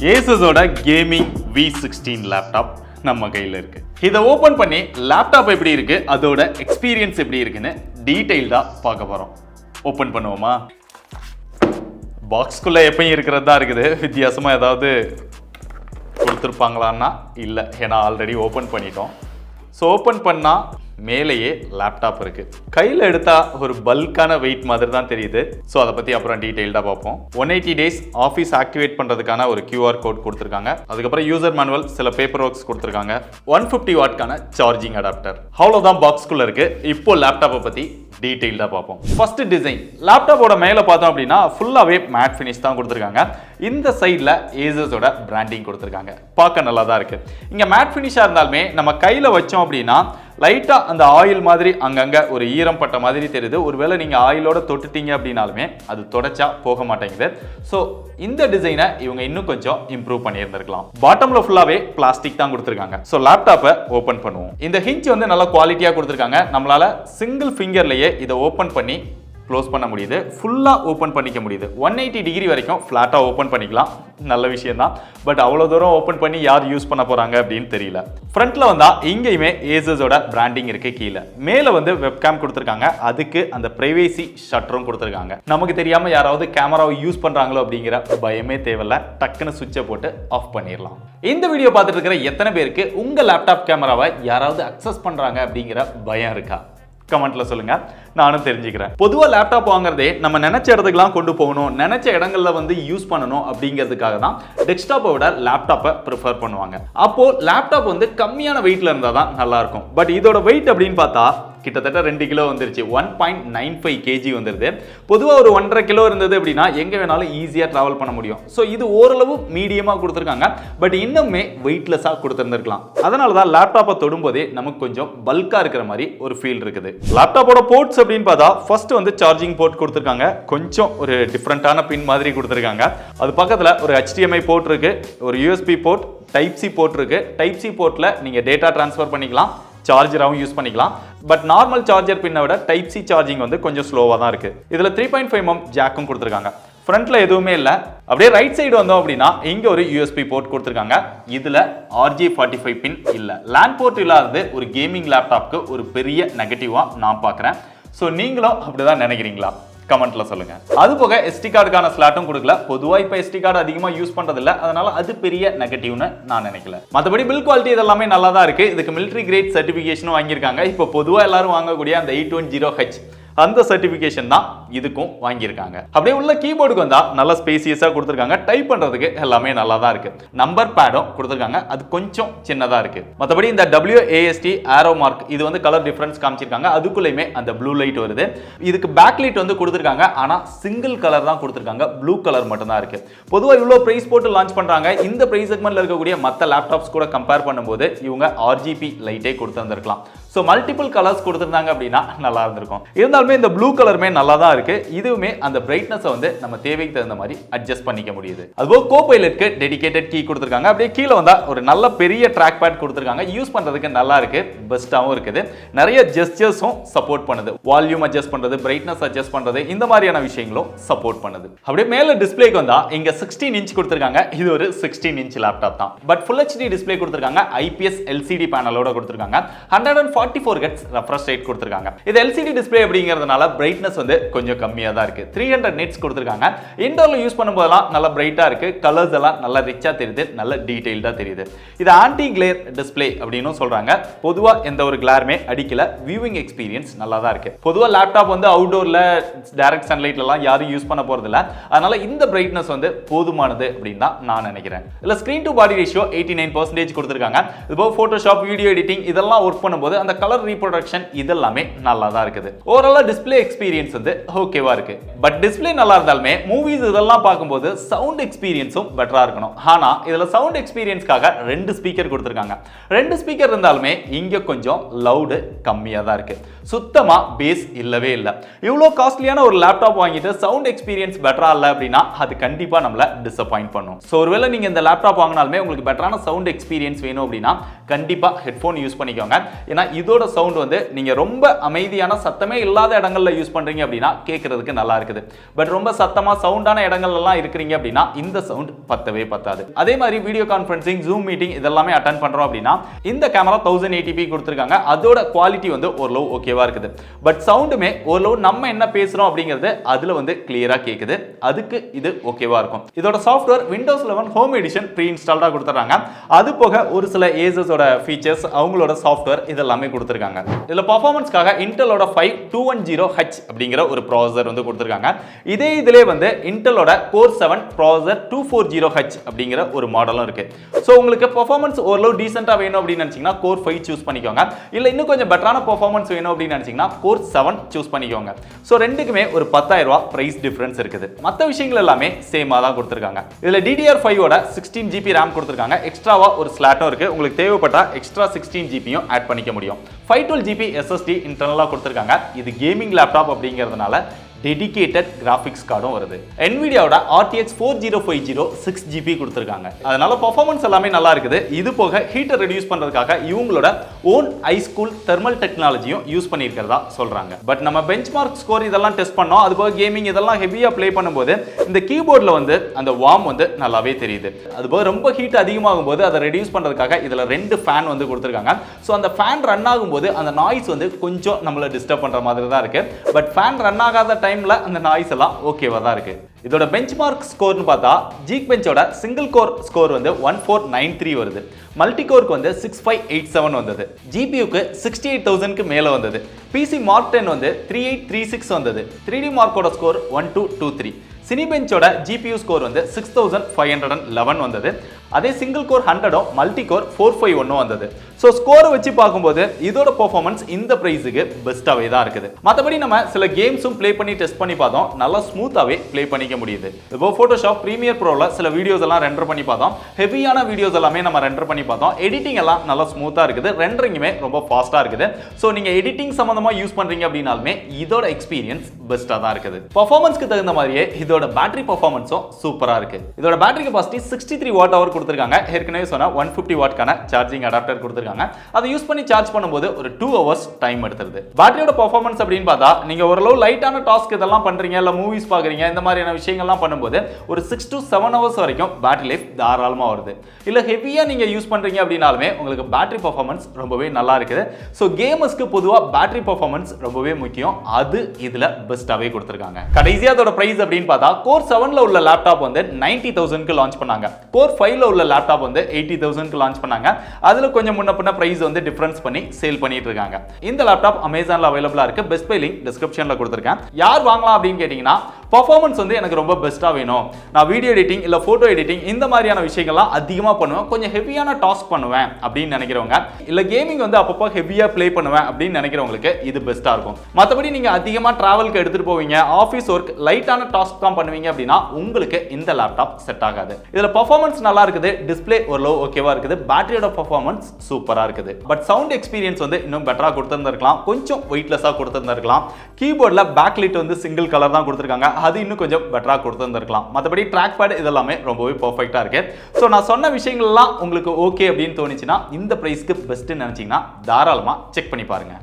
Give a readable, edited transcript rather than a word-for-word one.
ஏசஸோட gaming V16 laptop நம்ம கையில் இருக்கு. இதை ஓபன் பண்ணி லேப்டாப் எப்படி இருக்கு, அதோட எக்ஸ்பீரியன்ஸ் எப்படி இருக்குன்னு டீடைல்டா பார்க்க போறோம். ஓபன் பண்ணுவோமா? பாக்ஸ்குள்ள எப்பயும் இருக்கிறது தான் இருக்குது. வித்தியாசமா ஏதாவது கொடுத்துருப்பாங்களான்னா இல்லை, ஏன்னா ஆல்ரெடி ஓப்பன் பண்ணிட்டோம். ஸோ ஓப்பன் பண்ணால் மேலேயே லேப்டாப் இருக்குது. கையில் எடுத்தால் ஒரு பல்கான வெயிட் மாதிரி தான் தெரியுது. ஸோ அதை பற்றி அப்புறம் டீட்டெயில்டாக பார்ப்போம். 180 days ஆஃபீஸ் ஆக்டிவேட் பண்ணுறதுக்கான ஒரு QR கோட் கொடுத்துருக்காங்க. அதுக்கப்புறம் யூசர் மேனுவல், சில பேப்பர் ஒர்க்ஸ் கொடுத்துருக்காங்க. 150 வாட்கான சார்ஜிங் அடாப்டர். அவ்வளோதான் பாக்ஸ்குள்ளே இருக்குது. இப்போ லேப்டாப்பை பற்றி டீட்டெயில்டாக பார்ப்போம். First design. லேப்டாப்போட மேலே பார்த்தோம் அப்படின்னா ஃபுல்லாகவே மேட் ஃபினிஷ் தான் கொடுத்துருக்காங்க. இந்த சைடில் ஏசஸோட பிராண்டிங் கொடுத்துருக்காங்க. பார்க்க நல்லா தான் இருக்குது. இங்கே மேட் ஃபினிஷாக இருந்தாலுமே நம்ம கையில் வச்சோம் அப்படின்னா லைட்டாக அந்த ஆயில் மாதிரி அங்கங்கே ஒரு ஈரம் பட்ட மாதிரி தெரியுது. ஒருவேளை நீங்கள் ஆயிலோட தொட்டுட்டீங்க அப்படின்னாலுமே அது தொடச்சா போக மாட்டேங்குது. ஸோ இந்த டிசைனை இவங்க இன்னும் கொஞ்சம் இம்ப்ரூவ் பண்ணியிருந்திருக்கலாம். பாட்டமில் ஃபுல்லாகவே பிளாஸ்டிக் தான் கொடுத்துருக்காங்க. ஸோ லேப்டாப்பை ஓப்பன் பண்ணுவோம். இந்த ஹிஞ்ச் வந்து நல்லா குவாலிட்டியாக கொடுத்துருக்காங்க. நம்மளால சிங்கிள் ஃபிங்கர்லேயே இதை ஓப்பன் பண்ணி க்ளோஸ் பண்ண முடியுது. ஃபுல்லாக ஓப்பன் பண்ணிக்க முடியுது. 180 டிகிரி வரைக்கும் ஃப்ளாட்டாக ஓப்பன் பண்ணிக்கலாம். நல்ல விஷயம் தான். பட் அவ்வளோ தூரம் ஓப்பன் பண்ணி யார் யூஸ் பண்ண போகிறாங்க அப்படின்னு தெரியல. ஃப்ரண்ட்டில் வந்தால் இங்கேயுமே ஏசஸோட பிராண்டிங் இருக்குது. கீழே மேலே வந்து வெப்கேம் கொடுத்துருக்காங்க. அதுக்கு அந்த பிரைவேசி ஷட்டரும் கொடுத்துருக்காங்க. நமக்கு தெரியாமல் யாராவது கேமராவை யூஸ் பண்ணுறாங்களோ அப்படிங்கிற பயமே தேவையில்ல. டக்குன்னு சுவிட்சை போட்டு ஆஃப் பண்ணிடலாம். இந்த வீடியோ பார்த்துட்டு இருக்கிற எத்தனை பேருக்கு உங்கள் லேப்டாப் கேமராவை யாராவது அக்சஸ் பண்ணுறாங்க அப்படிங்கிற பயம் இருக்கா? கமெண்ட்ல சொல்லுங்க, நானும் தெரிஞ்சுக்கிறேன். பொதுவாக லேப்டாப் வாங்குறதே நம்ம நினைச்ச இடத்துக்குலாம் கொண்டு போகணும், நினைச்ச இடங்கள்ல வந்து யூஸ் பண்ணணும் அப்படிங்கிறதுக்காக தான் டெஸ்க்டாப்பை விட லேப்டாப்பை ப்ரிஃபர் பண்ணுவாங்க. அப்போ லேப்டாப் வந்து கம்மியான வெயிட்ல இருந்தால் தான் நல்லா இருக்கும். பட் இதோட வெயிட் அப்படின்னு பார்த்தா கிட்டத்தட்ட 2 கிலோ வந்துருச்சு. 1.95 kg வந்துருது. பொதுவாக ஒரு 1.5 கிலோ இருந்தது அப்படின்னா எங்க வேணாலும் ஈஸியாக டிராவல் பண்ண முடியும். ஸோ இது ஓரளவு மீடியமாக கொடுத்துருக்காங்க. பட் இன்னுமே வெயிட்லெஸ்ஸாக கொடுத்துருந்துருக்கலாம். அதனால தான் லேப்டாப்பை தொடும்போதே நமக்கு கொஞ்சம் பல்கா இருக்கிற மாதிரி ஒரு ஃபீல் இருக்குது. லேப்டாப்போட போர்ட்ஸ் அப்படின்னு பார்த்தா ஃபர்ஸ்ட் வந்து சார்ஜிங் போர்ட் கொடுத்துருக்காங்க. கொஞ்சம் ஒரு டிஃப்ரெண்டான பின் மாதிரி கொடுத்துருக்காங்க. அது பக்கத்தில் ஒரு HDMI போர்ட் இருக்கு, ஒரு USB port, Type C port இருக்கு. Type C போர்ட்ல நீங்க டேட்டா டிரான்ஸ்ஃபர் பண்ணிக்கலாம், சார்ஜராகவும் யூஸ் பண்ணிக்கலாம். பட் நார்மல் சார்ஜர் பின்னை விட Type C சார்ஜிங் வந்து கொஞ்சம் ஸ்லோவாக தான் இருக்கு. இதில் 3.5 mm ஜாக்கும் கொடுத்துருக்காங்க. ஃப்ரண்ட்ல எதுவுமே இல்லை. அப்படியே ரைட் சைடு வந்தோம் அப்படின்னா இங்க ஒரு USB போர்ட் கொடுத்துருக்காங்க. இதுல RJ45 பின் இல்லை. லேண்ட் போர்ட் இல்லாதது ஒரு கேமிங் லேப்டாப்க்கு ஒரு பெரிய நெகட்டிவா நான் பார்க்குறேன். ஸோ நீங்களும் அப்படிதான் நினைக்கிறீங்களா? கமெண்ட்ல சொல்லுங்க. அது போக SD கார்டுக்கான ஸ்லாட்டும் கொடுக்கல. பொதுவாக இப்போ SD கார்டு அதிகமாக யூஸ் பண்றது இல்லை, அதனால அது பெரிய நெகட்டிவ்னு நான் நினைக்கல. மற்றபடி பில் குவாலிட்டி இதெல்லாமே நல்லா தான் இருக்கு. இதுக்கு மிலிட்டரி கிரேட் சர்டிஃபிகேஷனும் வாங்கியிருக்காங்க. இப்போ பொதுவாக எல்லாரும் வாங்கக்கூடிய அந்த 810H அந்த சர்டிஃபிகேஷன் தான் இதுக்கும் வாங்கியிருக்காங்க. அப்படியே உள்ள கீபோர்டுக்கு வந்தா நல்ல ஸ்பேசியஸாக கொடுத்துருக்காங்க. டைப் பண்றதுக்கு எல்லாமே நல்லா தான் இருக்கு. நம்பர் பேடும் கொடுத்துருக்காங்க. அது கொஞ்சம் சின்னதாக இருக்கு. மற்றபடி இந்த WASD ஆரோ மார்க் இது வந்து கலர் டிஃபரன்ஸ் காமிச்சிருக்காங்க. அதுக்குள்ளேயுமே அந்த ப்ளூ லைட் வருது. இதுக்கு பேக் லைட் வந்து கொடுத்துருக்காங்க. ஆனால் சிங்கிள் கலர் தான் கொடுத்துருக்காங்க. ப்ளூ கலர் மட்டும் தான் இருக்கு. பொதுவாக இவ்வளோ பிரைஸ் போட்டு லான்ச் பண்றாங்க. இந்த பிரைஸ் செக்மெண்ட்ல இருக்கக்கூடிய மற்ற லேப்டாப்ஸ் கூட கம்பேர் பண்ணும்போது இவங்க RGB லைட்டே கொடுத்துருந்துருக்கலாம். ஸோ மல்டிபிள் கலர்ஸ் கொடுத்துருந்தாங்க அப்படின்னா நல்லா இருந்திருக்கும். இருந்தாலுமே இந்த ப்ளூ கலருமே நல்லா தான் இருக்கு. இதுவுமே அந்த பிரைட்னஸை வந்து நம்ம தேவைக்கு தகுந்த மாதிரி அட்ஜஸ்ட் பண்ணிக்க முடியுது. அதுபோக கோபைலட்க்கு டெடிகேட்டட் கீ கொடுத்துருக்காங்க. அப்படியே கீழே வந்தா ஒரு நல்ல பெரிய ட்ராக் பேட் கொடுத்துருக்காங்க. யூஸ் பண்றதுக்கு நல்லா இருக்கு, பெஸ்ட்டாகவும் இருக்குது. நிறைய ஜெஸ்டர்ஸும் சப்போர்ட் பண்ணுது. வால்யூம் அட்ஜஸ்ட் பண்றது, பிரைட்னஸ் அட்ஜஸ்ட் பண்றது, இந்த மாதிரியான விஷயங்களும் சப்போர்ட் பண்ணுது. அப்படியே மேல டிஸ்பிளேக்கு வந்தா இங்க 16 இன்ச் கொடுத்துருக்காங்க. இது ஒரு 16 இன்ச் லேப்டாப் தான். பட் ஃபுல் HD டிஸ்பிளே கொடுத்துருக்காங்க. IPS LCD பேனலோட கொடுத்துருக்காங்க. 144 Hz ரெஃப்ரெஷ் ரேட் கொடுத்துருக்காங்க. இது LCD டிஸ்பிளே அப்படிங்கிறதுனால பிரைட்னஸ் வந்து கொஞ்சம் கம்மியா தான் இருக்கு. 300 nits கொடுத்துருக்காங்க. இன்டோர்ல யூஸ் பண்ணும்போதெல்லாம் நல்லா பிரைட்டா இருக்கு. கலர்ஸ் எல்லாம் நல்லா ரிச்சா தெரியுது, நல்ல டீடைல்டா தெரியுது. இது ஆன்டி கிளேர் டிஸ்பிளே அப்படின்னு சொல்றாங்க. பொதுவா எந்த ஒரு கிளாருமே அடிக்கல. வியூவிங் எக்ஸ்பீரியன்ஸ் நல்லா தான் இருக்கு. பொதுவா லேப்டாப் வந்து அவுட்டோர்ல டைரக்ட் சன்லைட்ல எல்லாம் யாரும் யூஸ் பண்ண போறது இல்ல. அதனால இந்த பிரைட்னஸ் வந்து போதுமானது அப்படின்னு தான் நான் நினைக்கிறேன். இல்ல ஸ்கிரீன் டு பாடி ரேஷியோ 89% கொடுத்துருக்காங்க. இதுபோக போட்டோஷாப், வீடியோ எடிட்டிங் இதெல்லாம் ஒர்க் பண்ணும்போது அந்த கலர் ரீப்ரொடக்ஷன் இதெல்லாமே நல்லா தான் இருக்குது. ஓவராலா டிஸ்பிளே எக்ஸ்பீரியன்ஸ் வந்து ஓகேவா இருக்கு. பட் டிஸ்பிளே நல்லா இருந்தாலுமே மூவிஸ் இதெல்லாம் பார்க்கும்போது சவுண்ட் எக்ஸ்பீரியன்ஸும் பெட்டரா இருக்கணும். ஆனா இதுல சவுண்ட் எக்ஸ்பீரியன்ஸ்க்காக 2 ஸ்பீக்கர் கொடுத்துருக்காங்க. 2 ஸ்பீக்கர் இருந்தாலுமே இங்க கொஞ்சம் லவுடு கம்மியா தான் இருக்கு. சுத்தமா பேஸ் இல்லவே இல்லை. இவ்வளோ காஸ்ட்லியான ஒரு லேப்டாப் வாங்கிட்டு சவுண்ட் எக்ஸ்பீரியன்ஸ் பெட்டரா இல்லை அப்படின்னா அது கண்டிப்பா நம்மள டிசப்பாயிண்ட் பண்ணும். ஸோ ஒருவேளை நீங்க இந்த லேப்டாப் வாங்கினாலுமே உங்களுக்கு பெட்டரான சவுண்ட் எக்ஸ்பீரியன்ஸ் வேணும் அப்படின்னா கண்டிப்பா ஹெட்ஃபோன் யூஸ் பண்ணிக்கோங்க. ஏன்னா இதோட சவுண்ட் வந்து நீங்க ரொம்ப அமைதியான சத்தமே இல்லாத இடங்கள்ல யூஸ் பண்றீங்க அப்படின்னா கேட்கறதுக்கு நல்லா இருக்குது. பட் ரொம்ப சத்தமா சவுண்டான இடங்கள்லாம் இருக்கிறீங்க அப்படின்னா இந்த சவுண்ட் பத்தவே பத்தாது. அதே மாதிரி வீடியோ கான்ஃபரன்சிங், ஜூம் மீட்டிங் இதெல்லாமே அட்டெண்ட் பண்றோம் அப்படின்னா இந்த கேமரா 1080p கொடுத்திருக்காங்க. அதோட குவாலிட்டி வந்து ஓரளவு ஓகேவா இருக்குது. பட் சவுண்டுமே ஓரளவு நம்ம என்ன பேசுறோம் அப்படிங்கிறது அதுல வந்து கிளியரா கேக்குது. அதுக்கு இது ஓகேவா இருக்கும். இதோட software Windows 11 Home Edition pre இன்ஸ்டால்டா கொடுத்துறாங்க. அது போக ஒரு சில Asusோட ஃபீச்சர்ஸ், அவங்களோட சாஃப்ட்வேர் இதெல்லாமே கொடுத்திருக்காங்க. இதுல பெர்ஃபார்மன்ஸ்க்காக இன்டெலோட 5210H அப்படிங்கிற ஒரு ப்ராசஸர் வந்து கொடுத்திருக்காங்க. இதே இதிலே வந்து இன்டெலோட Core 7 ப்ராசஸர் 240H அப்படிங்கிற ஒரு மாடலும் இருக்கு. சோ உங்களுக்கு பெர்ஃபார்மன்ஸ் ஓரளவு டீசென்ட்டா வேணும் அப்படின்னு நினைச்சீங்கன்னா Core 5 சூஸ் பண்ணிக்கோங்க. இல்ல இன்னும் கொஞ்சம் பெட்டரான பெர்ஃபார்மன்ஸ் வேணும் அப்படின்னு நினைச்சீங்கன்னா Core 7 சூஸ் பண்ணிக்கோங்க. சோ ரெண்டுக்குமே ஒரு 10,000 ரூபாய் பிரைஸ் டிஃபரன்ஸ் இருக்குது. மத்த விஷயங்கள் எல்லாமே சேமா தான் கொடுத்திருக்காங்க. இதுல DDR5 ஓட 16GB RAM கொடுத்திருக்காங்க. எக்ஸ்ட்ராவா ஒரு ஸ்லாட்டும் இருக்கு. உங்களுக்கு தேவைப்பட்டா எக்ஸ்ட்ரா 16GBயும் ஆட் பண்ணிக்க முடியும். 512GB SSD இன்டர்னலா கொடுத்திருக்காங்க. இது கேமிங் லேப்டாப் அப்படிங்கிறதுனால டெடிகேட்டட் கிராஃபிக்ஸ் கார்டும் வருது. NVIDIAவோட RTX 4050 6GB கொடுத்திருக்காங்க. அதனால பெர்ஃபார்மன்ஸ் எல்லாமே நல்லா இருக்குது. இது போக ஹீட்டர் ரெடியூஸ் பண்றதுக்காக இவங்களோட ஓன் ஐஸ் கூல் தெர்மல் டெக்னாலஜியும் யூஸ் பண்ணியிருக்கிறதா சொல்றாங்க. பட் நம்ம பெஞ்ச்மார்க் ஸ்கோர் இதெல்லாம் டெஸ்ட் பண்ணோம். அது போக கேமிங் இதெல்லாம் ஹெவியா ப்ளே பண்ணும்போது இந்த கீபோர்ட்ல வந்து அந்த வார்ம் வந்து நல்லாவே தெரியுது. அது போக ரொம்ப ஹீட் அதிகமாகும் போது அதை ரெடியூஸ் பண்றதுக்காக இதுல 2 ஃபேன் வந்து கொடுத்திருக்காங்க. சோ அந்த ஃபேன் ரன் ஆகும்போது அந்த நாய்ஸ் வந்து கொஞ்சம் நம்மள டிஸ்டர்ப் பண்ற மாதிரி தான் இருக்கு. பட் ஃபேன் ரன் ஆகாத டைம்ல அந்த நாய்ஸ் எல்லாம் ஓகேவா தான் இருக்கு. இதோட பெஞ்ச்மார்க் ஸ்கோர்னு பார்த்தா Geekbenchோட சிங்கிள் கோர் ஸ்கோர் வந்து 1493 வருது. மல்டி கோருக்கு வந்து 6587 வந்தது. GPUக்கு 68000க்கு மேல வந்தது. PC Mark 10 வந்து 3836 வந்தது. 3D மார்க்கோட ஸ்கோர் 1223. சினிபெஞ்சோட GPU ஸ்கோர் வந்து 6511 வந்தது. அதே சிங்கிள் கோர் 100 மல்டி கோர் 451 வந்தது. சோ ஸ்கோரை வச்சு பார்க்கும்போது இதோட பெர்ஃபார்மன்ஸ் இந்த பிரைஸுக்கு பெஸ்ட்டாவே தான் இருக்குது. மற்றபடி நம்ம சில கேம்ஸும் ப்ளே பண்ணி டெஸ்ட் பண்ணி பார்த்தோம். நல்லா ஸ்மூத்தாவே ப்ளே பண்ணிக்க முடியுது. இப்போ Photoshop Premiere Proல சில வீடியோஸ் எல்லாம் ரெண்டர் பண்ணி பார்த்தோம். ஹெவியான வீடியோஸ் எல்லாமே நம்ம ரெண்டர் பண்ணி பார்த்தோம். எடிட்டிங் எல்லாம் நல்லா ஸ்மூத்தா இருக்குது. ரெண்டரிங்குமே ரொம்ப ஃபாஸ்டா இருக்குது. சோ நீங்க எடிட்டிங் சம்பந்தமா யூஸ் பண்றீங்க அப்படினாலுமே இதோட எக்ஸ்பீரியன்ஸ் பெஸ்ட்டா தான் இருக்குது. பெர்ஃபார்மன்ஸ்க்கு தகுந்த மாதிரியே இதோட பேட்டரி பெர்ஃபார்மன்ஸும் சூப்பரா இருக்கு. இதோட பேட்டரி கெபாசிட்டி 63 வாட் கொடுத்திருக்காங்க. ஏற்கனவே சொன்ன 150 வாட்கான சார்ஜிங் அடாப்டர் கொடுத்திருக்காங்க. அதை யூஸ் பண்ணி சார்ஜ் பண்ணும்போது ஒரு 2 hours டைம் எடுத்துருது. பேட்டரியோட பெர்ஃபார்மன்ஸ் அப்படின்னு பார்த்தா நீங்க ஓரளவு லைட்டான டாஸ்க் இதெல்லாம் பண்றீங்க, இல்ல மூவிஸ் பாக்குறீங்க, இந்த மாதிரியான விஷயங்கள்லாம் பண்ணும்போது ஒரு 6 to 7 hours வரைக்கும் பேட்டரி லைஃப் தாராளமா வருது. இல்ல ஹெவியா நீங்க யூஸ் பண்றீங்க அப்படினாலுமே உங்களுக்கு பேட்டரி பெர்ஃபார்மன்ஸ் ரொம்பவே நல்லா இருக்குது. சோ கேமர்ஸ்க்கு பொதுவா பேட்டரி பெர்ஃபார்மன்ஸ் ரொம்பவே முக்கியம். அது இதுல பெஸ்ட்டாவே கொடுத்திருக்காங்க. கடைசியா அதோட பிரைஸ் அப்படின்னு பார்த்தா Core 7ல உள்ள லேப்டாப் வந்து 90,000க்கு லான்ச் பண்ணாங்க. Core 5ல உள்ள லேப்டாப் வந்து 80,000க்கு லான்ச் பண்ணாங்க. அதுல கொஞ்சம் முன்ன பின்ன பிரைஸ் வந்து டிஃபரன்ஸ் பண்ணி சேல் பண்ணிட்டு இருக்காங்க. இந்த லேப்டாப் Amazonல அவைலபிளா இருக்கு. பெஸ்ட் பை லிங்க் டிஸ்கிரிப்ஷன்ல கொடுத்திருக்கேன். யார் வாங்கலாம் அப்படின்னு கேட்டீங்கன்னா பெர்ஃபார்மன்ஸ் வந்து எனக்கு ரொம்ப பெஸ்ட்டா வேணும், நான் வீடியோ எடிட்டிங் இல்ல போட்டோ எடிட்டிங் இந்த மாதிரியான விஷயங்கள்லாம் அதிகமா பண்ணுவேன், கொஞ்சம் ஹெவியான டாஸ்க் பண்ணுவேன் அப்படின்னு நினைக்கிறவங்க, இல்ல கேமிங் வந்து அப்பப்போ ஹெவியா ப்ளே பண்ணுவேன் அப்படின்னு நினைக்கிறவங்களுக்கு இது பெஸ்ட்டா இருக்கும். மற்றபடி நீங்க அதிகமா டிராவலுக்கு எடுத்துட்டு போவீங்க, ஆஃபீஸ் ஒர்க், லைட்டான டாஸ்க் தான் பண்ணுவீங்க அப்படின்னா உங்களுக்கு இந்த லேப்டாப் செட் ஆகாது. இதுல பெர்ஃபார்மன்ஸ் நல்லா இருக்குது, டிஸ்ப்ளே ஓரளவு ஓகேவா இருக்குது, பேட்டரியோட பெர்ஃபார்மன்ஸ் சூப்பரா இருக்குது. பட் சவுண்ட் எக்ஸ்பீரியன்ஸ் வந்து இன்னும் பெட்டரா கொடுத்திருந்திருக்கலாம், கொஞ்சம் வெயிட்லெஸ்ஸா கொடுத்திருந்திருக்கலாம். கீபோர்ட்ல பேக் லைட் வந்து சிங்கிள் கலர் தான் கொடுத்திருக்காங்க, அது இன்னும் கொஞ்சம் பெட்டரா கொடுத்திருந்திருக்கலாம். மற்றபடி ட்ராக் பேட் இதெல்லாமே ரொம்பவே பெர்ஃபெக்ட்டா இருக்கு. ஸோ நான் சொன்ன விஷயங்கள்லாம் உங்களுக்கு ஓகே அப்படின்னு தோணுச்சுன்னா இந்த பிரைஸ்க்கு பெஸ்ட்னு நினைச்சீங்கன்னா தாராளமா செக் பண்ணி பாருங்க.